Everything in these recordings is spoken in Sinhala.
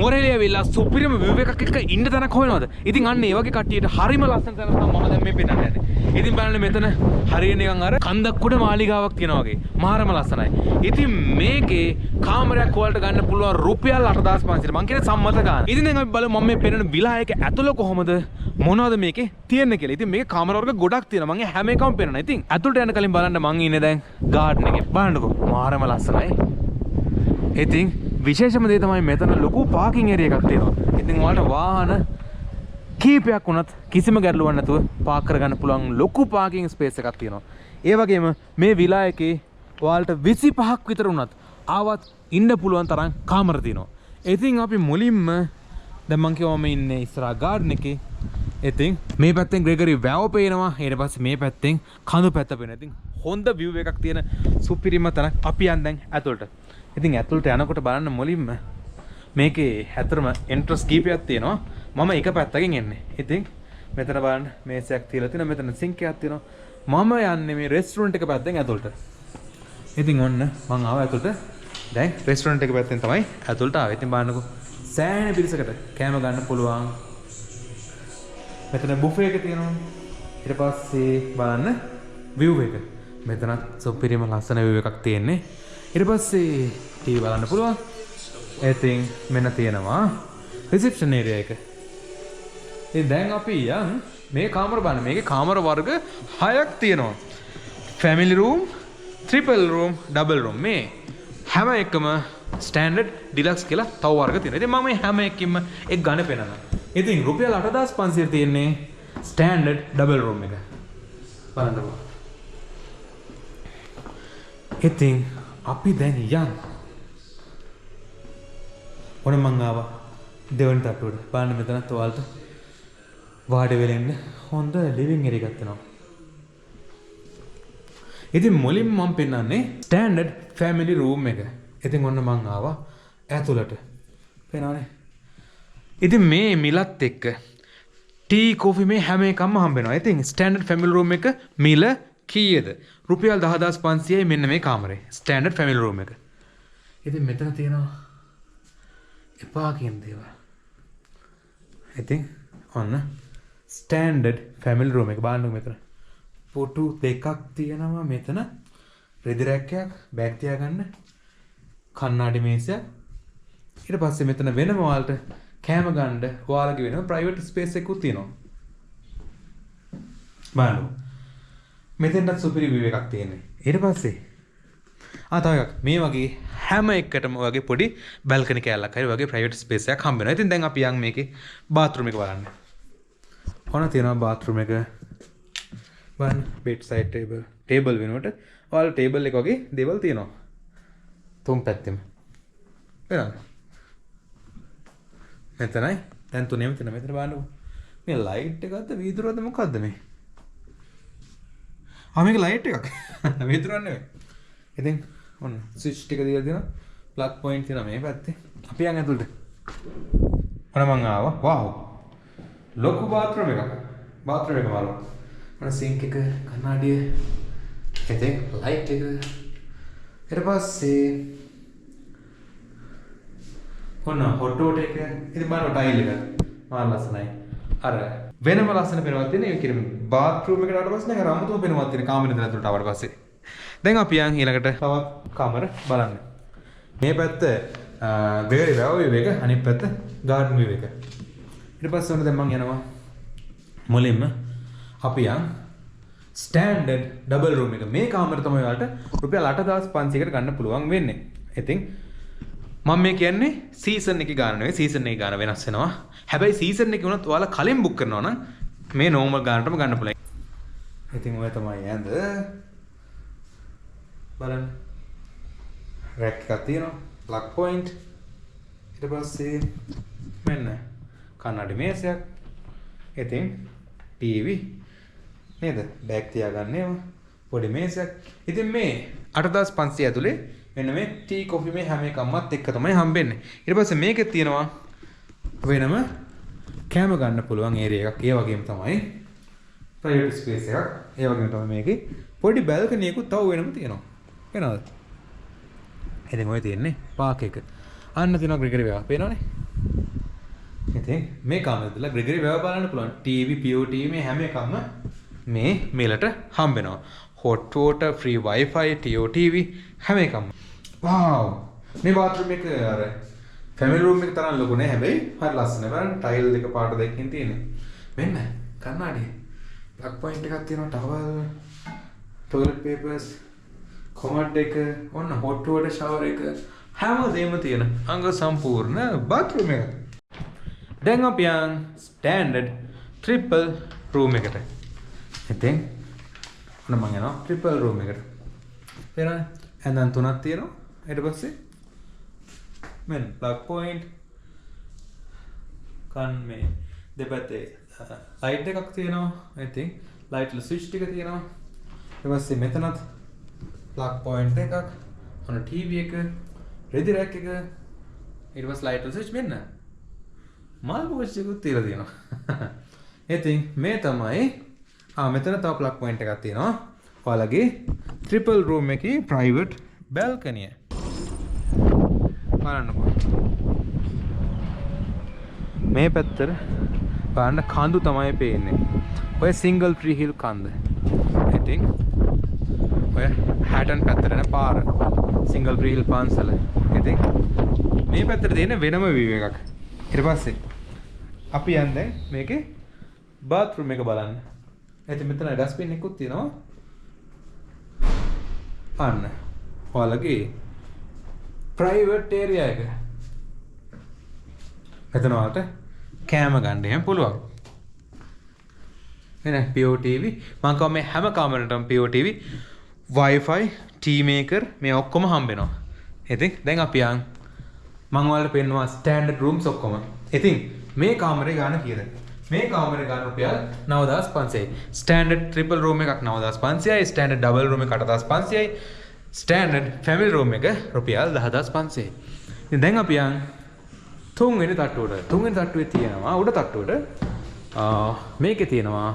මොරේලිය වෙලා සුපිරිම view එකක් එක්ක ඉන්න තැනක් හොයනවද? ඉතින් අන්න ඒ වගේ කට්ටියට හරිම ලස්සන තැනක් තමයි මම දැන් මේ පෙන්නන්න යන්නේ. ඉතින් බලන්න මෙතන හරියට නිකන් අර කන්දක් උඩ මාලිගාවක් තියෙනවා වගේ. මාරම ලස්සනයි. ඉතින් මේකේ කාමරයක් ඔයාලට ගන්න පුළුවන් රුපියල් 8500. මං කියන්නේ සම්මත ගාන. ඉතින් දැන් අපි බලමු මම මේ පෙන්නන විලා එක ඇතුළ කොහොමද මොනවද මේකේ තියෙන්නේ කියලා. ඉතින් මේකේ කාමර වර්ග ගොඩක් තියෙනවා. මං හැම එකම පෙන්නනවා. ඉතින් ඇතුළට යන කලින් බලන්න මං ඉන්නේ දැන් ගාඩන් එකේ. බලන්නකෝ. මාරම ලස්සනයි. ඉතින් විශේෂම දේ තමයි මෙතන ලොකු පාකින් ඒරියා එකක් තියෙනවා. ඉතින් ඔයාලට වාහන කීපයක් වුණත් කිසිම ගැටලුවක් නැතුව පාක් කරගන්න පුළුවන් ලොකු පාකින් ස්පේස් එකක් තියෙනවා. ඒ වගේම මේ විලා එකේ ඔයාලට 25ක් විතර වුණත් ආවත් ඉන්න පුළුවන් තරම් කාමර තියෙනවා. ඉතින් අපි මුලින්ම දැන් මං කියවම ඉන්නේ ඉස්සරහා ගාඩන් එකේ. ඉතින් මේ පැත්තෙන් ග්‍රෙගරි වැව පේනවා. ඊට පස්සේ මේ පැත්තෙන් කඳු පැත්ත පේනවා. ඉතින් හොඳ view එකක් තියෙන සුපිරිම තැනක් අපි යන් දැන් ඇතුළට. ඉතින් ඇතුළට යනකොට බලන්න මුලින්ම මේකේ ඇත්තටම එන්ට්‍රස් කීපයක් තියෙනවා. මම එක පැත්තකින් එන්නේ. ඉතින් මෙතන බලන්න මේසයක් තියලා තියෙනවා. මෙතන සින්ක් එකක් තියෙනවා. මම යන්නේ මේ රෙස්ටුරන්ට් එක පැත්තෙන් ඇතුළට. ඉතින් ඔන්න මං ආවා ඇතුළට. දැන් රෙස්ටුරන්ට් එක පැත්තෙන් තමයි ඇතුළට ආවේ. ඉතින් බලන්නකෝ සෑහෙන පිරිසකට කෑම ගන්න පුළුවන්. මෙතන බුෆේ එක තියෙනවා. ඊට පස්සේ බලන්න view එක. මෙතනත් සුපිරිම ලස්සන view එකක් තියෙන්නේ. ඊට පස්සේ ටීවී බලන්න පුළුවන්. ඉතින් මෙන්න තියෙනවා රිසෙප්ෂන් ඒරියා එක. ඉතින් දැන් අපි යන් මේ කාමර බලන්න. මේකේ කාමර වර්ග 6ක් තියෙනවා. Family room, triple room, double room. මේ හැම එකම ස්ටෑන්ඩඩ් ඩිලක්ස් කියලා තව වර්ග තියෙනවා. ඉතින් මම මේ හැම එකකින්ම එක ගණ පෙන්නනවා. ඉතින් රුපියල් 8500 තියෙන්නේ ස්ටෑන්ඩඩ් ඩබල් රූම් එක. බලන්නකෝ. ඉතින් අපි දැන් යන්. ඔන්න මං ආවා දෙවන තට්ටුවට. බලන්න මෙතනත් ඔයාලට වාඩි වෙලා ඉන්න හොඳ ලිවිං ඒරියා එකක් තියෙනවා. ඉතින් මුලින්ම මම පෙන්නන්නේ ස්ටෑන්ඩඩ් ෆැමිලි රූම් එක. ඉතින් ඔන්න මං ආවා ඇතුළට. පේනවනේ. ඉතින් මේ මිලත් එක්ක ටී කෝෆි මේ හැම එකක්ම හම්බ වෙනවා. ඉතින් ස්ටෑන්ඩඩ් ෆැමිලි රූම් එක මිල කීයද? රුපියල් 10500යි මෙන්න මේ කාමරේ. ස්ටෑන්ඩඩ් ෆැමිලි රූම් එක. ඉතින් මෙතන තියෙනවා එපා කියන දේවල්. ඉතින් ඔන්න ස්ටෑන්ඩඩ් ෆැමිලි රූම් එක බලන්නකො මෙතන. ෆොටෝ දෙකක් තියෙනවා මෙතන. රෙදි රැක්කයක්, බෑග් තියාගන්න, කණ්ණාඩි මේසයක්. ඊට පස්සේ මෙතන වෙනම ඔයාලට කෑම ගන්න ඔයාලගේ වෙනම ප්‍රයිවට් ස්පේස් එකකුත් තියෙනවා. බලන්න. මෙතෙන්ට සුපිරි view එකක් තියෙනවා. ඊට පස්සේ තව එකක් මේ වගේ හැම එකකටම වගේ පොඩි බල්කනි කෑල්ලක් හරි වගේ ප්‍රයිවට් ස්පේස් එකක් හම්බ වෙනවා. ඉතින් දැන් අපි යන් මේකේ බාත්රූම් එක බලන්න. ඔන්න තියෙනවා බාත්රූම් එක. බලන්න බෙඩ් සයිඩ් ටේබල් වෙනුවට ඔයාලා ටේබල් එක වගේ දේවල් තියෙනවා. තුන් පැත්තෙම. බලන්න. මෙතනයි දැන් තුනේම තියෙනවා. මෙතන බලන්නකො. මේ ලයිට් එකක්ද වීදුරුවක්ද මොකක්ද මේ? මේක ලයිට් එකක්. වීදුරුවක් නෙවෙයි. ඉතින් ඔන්න ස්විච් ටික දීලා දෙනවා. ප්ලග් පොයින්ට් තියෙනවා මේ පැත්තේ. අපි යන් ඇතුළට. ඔන්න මං ආවා. වව්. ලොකු බාත්රූම් එකක්. බාත්රූම් එක බලමු. ඔන්න සින්ක් එක, කණ්ණාඩිය. ඉතින් ලයිට් එක. ඊට පස්සේ ඔන්න හොට් වොටර් එක. ඉතින් බලන්න ටයිල් එක. මාර ලස්සනයි. අර වෙනම ලස්සන පෙනුමක් තියෙන. ඒ කියන්නේ බාත්රූම් එකට ආවට පස්සේ නේද රාමුතුම පෙනුමක් තියෙන කාමරේ ඉඳලා ඇතුළට ආවට පස්සේ. දැන් අපි යන් ඊළඟට තවත් කාමර බලන්න. මේ පැත්ත ග්‍රෙගරි වැව view එක, අනිත් පැත්ත ගාඩන් view එක. ඊට පස්සේ ඔන්න දැන් මම යනවා මුලින්ම අපි යන් ස්ටෑන්ඩඩ් ඩබල් රූම් එක. මේ කාමර තමයි ඔයාලට රුපියල් 8500කට ගන්න පුළුවන් වෙන්නේ. ඉතින් මම මේ කියන්නේ සීසන් එකේ ගාන නෙවෙයි, සීසන් එකේ ගාන වෙනස් වෙනවා. හැබැයි සීසන් එකේ වුණත් ඔයාලා කලින් බුක් කරනවා නම් මේ නෝමල් ගානටම ගන්න පුළුවන්. ඉතින් ඔය තමයි ඇඳ. බලන්න. රැක් එකක් තියෙනවා. Plug point. ඊට පස්සේ මෙන්න කන්නඩි මේසයක්. ඉතින් ටීවී නේද? බෑග් තියාගන්න ඒවා. පොඩි මේසයක්. ඉතින් මේ 8500 ඇතුලේ මෙන්න මේ ටී කොෆි මේ හැම එකක්මත් එක්ක තමයි හම්බෙන්නේ. ඊට පස්සේ මේකේ තියෙනවා වෙනම කැම ගන්න පුළුවන් ඒරියා එකක්. ඒ වගේම තමයි ප්‍රයිවට් ස්පේස් එකක්. ඒ වගේම තමයි මේකේ පොඩි බල්කනි එකකුත් තව වෙනම තියෙනවා. වෙනවද? ඉතින් ඔය තියෙන්නේ පාක් එක. අන්න තියෙනවා ග්‍රෙගරි වැව. පේනවනේ? ඉතින් මේ කාමරේ දාලා ග්‍රෙගරි වැව බලන්න පුළුවන්. TV, POT මේ හැම එකක්ම මේ මේලට හම්බ වෙනවා. hot water, free wifi, TOTV හැම එකක්ම. wow! මේ bathroom එක අර family room එක තරම් ලොකු නෑ හැබැයි හරි ලස්සනයි. බලන්න tile දෙක පාට දෙකකින් තියෙන්නේ. මෙන්න කන්නාඩිය. plug point එකක් තියෙනවා, towel, toilet papers, commode එක, ඔන්න hot water shower එක හැමදේම තියෙන අංග සම්පූර්ණ bathroom එක. දැන් අපි යන් standard triple room එකට. ඉතින් ඔන්න මම යනවා triple room එකට. තේරෙනවද? ඇඳන් තුනක් තියෙනවා. ඊට පස්සේ මෙන්න plug point කන් මේ දෙපැත්තේ light එකක් තියෙනවා. ඉතින් light වල switch ටික තියෙනවා. ඊට පස්සේ මෙතනත් plug point එකක්, ඔන්න TV එක, ready rack එක, ඊට පස්සේ light වල switch මෙන්න. මල් බෝස් එකකුත් තියලා තියෙනවා. ඉතින් මේ තමයි මෙතන තව plug point එකක් තියෙනවා. ඔයාලගේ triple room එකේ private balcony එක. බලන්නකෝ. මේ පැත්තට බලන්න කඳු තමයි පේන්නේ. ඔය single tree hill කන්ද. ඉතින් ඔය Hatton පැත්තට යන පාර single tree hill පන්සල. ඉතින් මේ පැත්තට තියෙන වෙනම view එකක්. ඊට පස්සේ අපි යන් දැන් මේකේ bathroom එක බලන්න. ඉතින් මෙතන dustbin එකකුත් තියෙනවා. අන්න ඔයාලගේ private area එක. මෙතන ඔයාලට කැම ගන්න එහෙම පුළුවන්. එන POTV මම කව මේ හැම කාමරේටම POTV, Wi-Fi, tea maker මේ ඔක්කොම හම්බ වෙනවා. ඉතින් දැන් අපි යන් මම ඔයාලට පෙන්නවා standard rooms ඔක්කොම. ඉතින් මේ කාමරේ ගාන කීයද? මේ කාමරේ ගාන රුපියල් 9500යි. ස්ටෑන්ඩඩ් ට්‍රිපල් රූම් එකක් 9500යි, ස්ටෑන්ඩඩ් ඩබල් රූම් එක 8500යි, ස්ටෑන්ඩඩ් ෆැමිලි රූම් එක රුපියල් 10500යි. ඉතින් දැන් අපි යන් තුන්වෙනි තට්ටුවට. තුන්වෙනි තට්ටුවේ තියෙනවා උඩ තට්ටුවට මේකේ තියෙනවා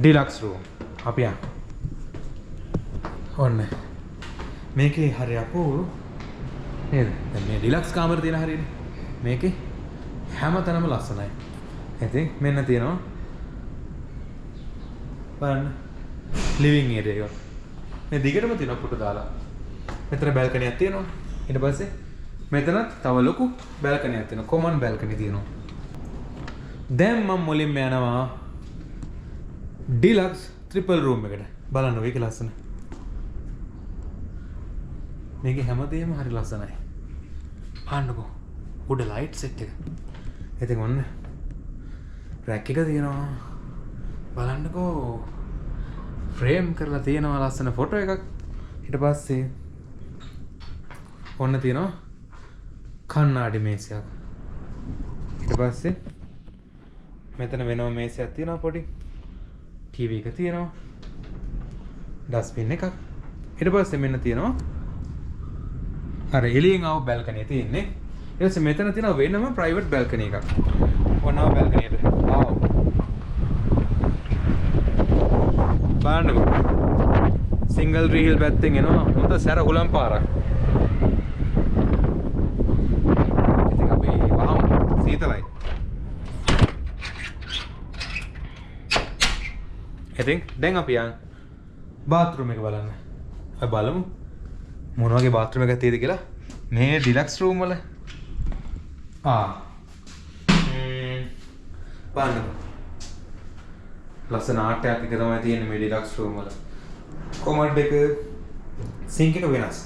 ඩිලක්ස් රූම්. අපි යන්. ඔන්න. මේකේ හරි අපූර්ව නේද? දැන් මේ ඩිලක්ස් කාමර තියෙන හරියනේ. මේකේ හැමතැනම ලස්සනයි. ඉතින් මෙන්න තියෙනවා බලන්න ලිවිං ඒරියා එක. මේ දිගටම තියෙනවා පුටු දාලා. මෙතන බැල්කනි එකක් තියෙනවා. ඊට පස්සේ මෙතනත් තව ලොකු බැල්කනි එකක් තියෙනවා. කොමන් බැල්කනි තියෙනවා. දැන් මම මුලින්ම යනවා ඩිලක්ස් ට්‍රිපල් රූම් එකට. බලන්න මේක ලස්සන. මේකේ හැමදේම හරි ලස්සනයි. බලන්නකෝ. උඩ ලයිට් සෙට් එක. ඉතින් ඔන්න රැක් එක තියෙනවා. බලන්නකෝ. ෆ්‍රේම් කරලා තියෙනවා ලස්සන ෆොටෝ එකක්. ඊට පස්සේ ඔන්න තියෙනවා කණ්ණාඩි මේසයක්. ඊට පස්සේ මෙතන වෙනම මේසයක් තියෙනවා පොඩි. TV එක තියෙනවා. ඩස්බින් එකක්. ඊට පස්සේ මෙන්න තියෙනවා අර එළියෙන් ආව බැල්කනිය තියෙන්නේ. ඊට පස්සේ මෙතන තියෙනවා වෙනම ප්‍රයිවට් බැල්කනි එකක්. ඔනවා බැල්කනියට. ආව්. බලන්නකෝ. සිංගල් රීල් පැත්තෙන් එනවා හොඳ සැර හුලම් පාරක්. ඉතින් අපි වහමු සීතලයි. ඉතින් දැන් අපි යන් බාත්රූම් එක බලන්න. අපි බලමු මොන වගේ බාත්රූම් එකක් තියෙද කියලා. මේ ඩිලක්ස් රූම් වල බලන්නකෝ. ලස්සන ආට් එකක් එක තමයි තියෙන්නේ මේ ඩිලක්ස් රූම් වල. කොමඩ් එක සින්ක් එක වෙනස්.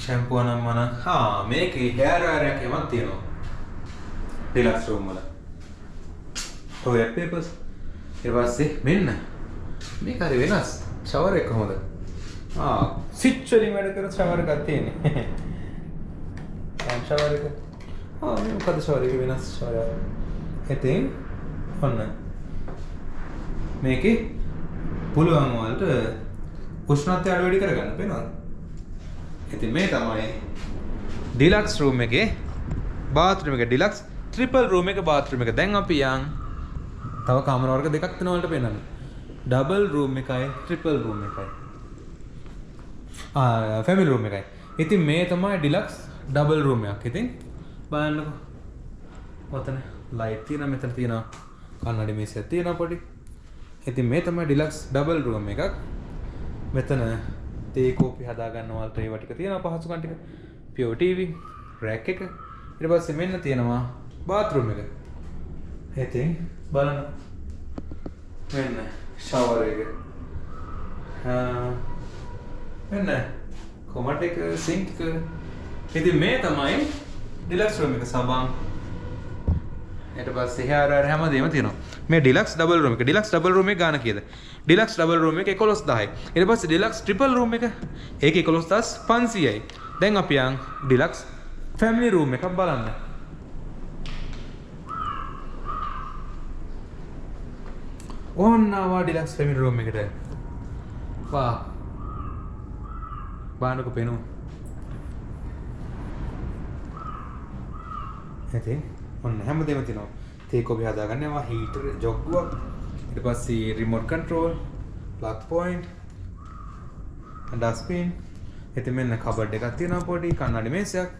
ෂැම්පූ නම් මන මේකේ හෙයර් වයර් එකක් එමත් තියෙනවා. ඩිලක්ස් රූම් වල. toilet papers. ඊට පස්සේ මෙන්න මේක හරි වෙනස්. ෂවර් එක කොහොමද? ස්විච් වලින් වැඩ කරන ෂවර් එකක් තියෙන්නේ. ෂවර් එක. මේ මොකද ෂවර් එක වෙනස් ෂවර් එක. ඉතින් ඔන්න මේකේ පුළුවන් වලට උෂ්ණත්වය අඩු වැඩි කරගන්න පේනවද? ඉතින් මේ තමයි ඩිලක්ස් රූම් එකේ බාත්රූම් එක. ඩිලක්ස් ට්‍රිපල් රූම් එක බාත්රූම් එක. දැන් අපි යන් තව කාමර වර්ග දෙකක් තියෙනවා වලට පේනවද? ඩබල් රූම් එකයි ට්‍රිපල් රූම් එකයි. ෆැමිලි රූම් එකයි. ඉතින් මේ තමයි ඩිලක්ස් ඩබල් රූම් එකක්. ඉතින් බලන්නකෝ. ඔතන ලයිට් තියෙනවා මෙතන තියෙනවා කන්නඩි මේසයක් තියෙනවා පොඩි. ඉතින් මේ තමයි ඩිලක්ස් ඩබල් රූම් එකක්. මෙතන තේ කෝපි හදා ගන්නවා ට්‍රේ ටික තියෙනවා පහසුකම් ටික. pure TV රැක් එක. ඊට පස්සේ මෙන්න තියෙනවා බාත්රූම් එක. ඉතින් බලන්න. මෙන්න ෂවර් එක. මෙන්න කොමඩ් එක සින්ක් එක. ඉතින් මේ තමයි ඩිලක්ස් රූම් එක සබන්. ඊට පස්සේ හැර හැමදේම තියෙනවා. මේ ඩිලක්ස් ඩබල් රූම් එක. ඩිලක්ස් ඩබල් රූම් එක ගාන කීයද? ඩිලක්ස් ඩබල් රූම් එක 11000යි. ඊට පස්සේ ඩිලක්ස් ට්‍රිපල් රූම් එක ඒක 11500යි. දැන් අපි යන් ඩිලක්ස් ෆැමිලි රූම් එකක් බලන්න. ඕන්න ආවා ඩිලක්ස් ෆැමිලි රූම් එකට. වා. බානක පේනවා. ඉතින් ඔන්න හැමදේම තියෙනවා. තේ කොපි හදාගන්නවා, හීටර්, ජොග්ගුවක්, ඊට පස්සේ රිමෝට් කන්ට්‍රෝල්, ප්ලග් පොයින්ට්, ඩස්ට්බින්. ඉතින් මෙන්න කබඩ් එකක් තියෙනවා පොඩි කන්නඩි මේසයක්.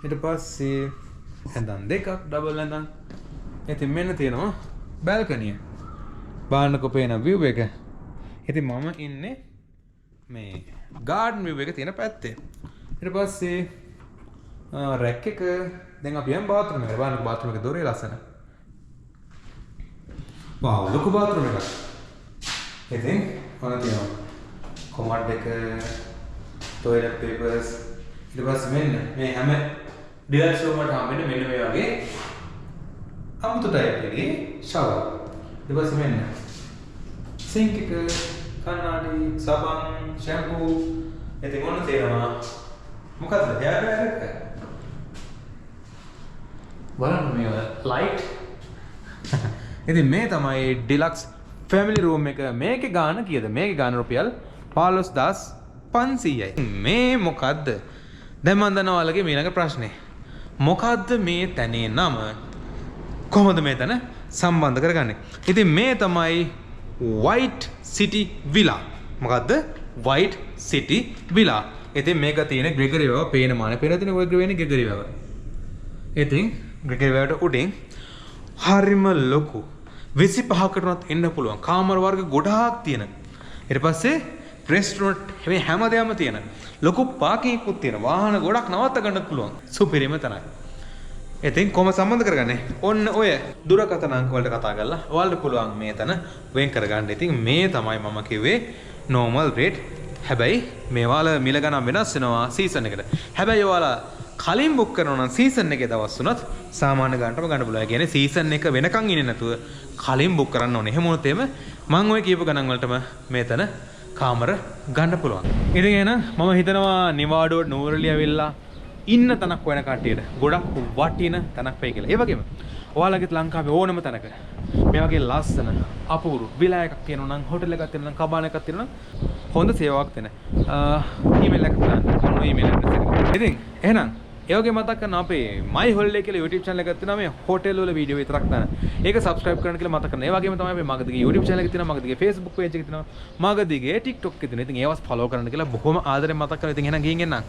ඊට පස්සේ ඇඳන් දෙකක් ඩබල් ඇඳන්. ඉතින් මෙන්න තියෙනවා බල්කනිය. බාන්නකෝ පේන view එක. ඉතින් මම ඉන්නේ මේ garden view එක තියෙන පැත්තේ. ඊට පස්සේ රැක් එක දැන් අපි යන් බාත්රූම් එකට. බලන්න බාත්රූම් එකේ දොරේ ලස්සන. වාව් ලොකු බාත්රූම් එකක්. ඉතින් මොන තියෙනවා? කොමඩ් එක, toilet papers. ඊට පස්සේ මෙන්න මේ හැම ඩිලක්ස් රූම් වලට හම්බෙන්නේ මෙන්න මේ වගේ අමුතු ටයිප් එකේ shower. ඊට පස්සේ මෙන්න sink එක, කණ්ණාඩි, සබන්, shampoo. ඉතින් මොන තියෙනවා? මොකද්ද? hair dryer එක. බලන්න මේ ලයිට්. ඉතින් මේ තමයි ඩිලක්ස් ෆැමිලි රූම් එක. මේකේ ගාන කීයද? මේකේ ගාන රුපියල් 15500යි. මේ මොකද්ද? දැන් මම දන්නවා ඔයාලගේ ඊළඟ ප්‍රශ්නේ. මොකද්ද මේ තැනේ නම? කොහොමද මේ තැන සම්බන්ධ කරගන්නේ? ඉතින් මේ තමයි White City Villa. මොකද්ද? White City Villa. ඉතින් මේක තියෙන ග්‍රෙගරි වැව පේන මානේ පේන තියෙන ඔය වෙන්නේ ග්‍රෙගරි වැව. ඉතින් ග්‍රෙගරි වැවට උඩින් හරිම ලොකු 25කටවත් එන්න පුළුවන් කාමර වර්ග ගොඩාක් තියෙන. ඊට පස්සේ රෙස්ටොරන්ට් මේ හැමදේම තියෙන. ලොකු පාකින් එකකුත් තියෙන. වාහන ගොඩක් නවත්ත ගන්නත් පුළුවන්. සුපිරිම තැනයි. ඉතින් කොහොම සම්බන්ධ කරගන්නේ? ඔන්න ඔය දුරකථන අංක වලට කතා කරලා ඔයාලට පුළුවන් මේ තැන වෙන් කරගන්න. ඉතින් මේ තමයි මම කිව්වේ normal rate. හැබැයි මේවාල මිල ගණන් වෙනස් වෙනවා සීසන් එකට. හැබැයි ඔයාලා කලින් බුක් කරනවා නම් සීසන් එකේ දවස් වුණත් සාමාන්‍ය ගන්නටම ගන්න පුළුවන්. ඒ කියන්නේ සීසන් එක වෙනකන් ඉන්නේ නැතුව කලින් බුක් කරන්න ඕනේ. එහෙම වුණොත් එimhe මම ඔය කියපු ගණන් වලටම මේතන කාමර ගන්න පුළුවන්. ඉතින් එහෙනම් මම හිතනවා නිවාඩුවට නූරලි ඇවිල්ලා ඉන්න තැනක් වෙන කට්ටියට ගොඩක් වටින තැනක් වෙයි කියලා. ඒ වගේම ඔයාලගෙත් ලංකාවේ ඕනම තැනක මේ වගේ ලස්සන අපූර්ව විලා එකක් තියෙනවා නම් හෝටල් එකක් තියෙනවා නම් කබාන එකක් තියෙනවා නම් හොඳ සේවාවක් දෙන ඊමේල් එකක් දාන්න. මොන ඊමේල් ඇඩ්‍රස් එක. ඉතින් එහෙනම් ඒ වගේ මතක් කරන අපේ my holiday කියලා YouTube channel එකක් තියෙනවා. මේ හෝටල් වල වීඩියෝ විතරක් දාන. ඒක subscribe කරන්න කියලා මතක් කරනවා. ඒ වගේම තමයි අපේ මගදිගේ YouTube channel එක තියෙනවා. මගදිගේ Facebook page එක තියෙනවා. මගදිගේ TikTok එක තියෙනවා. ඉතින් ඒවත් follow කරන්න කියලා බොහොම ආදරෙන් මතක් කරනවා. ඉතින් එහෙනම් ගිහින් එන්න.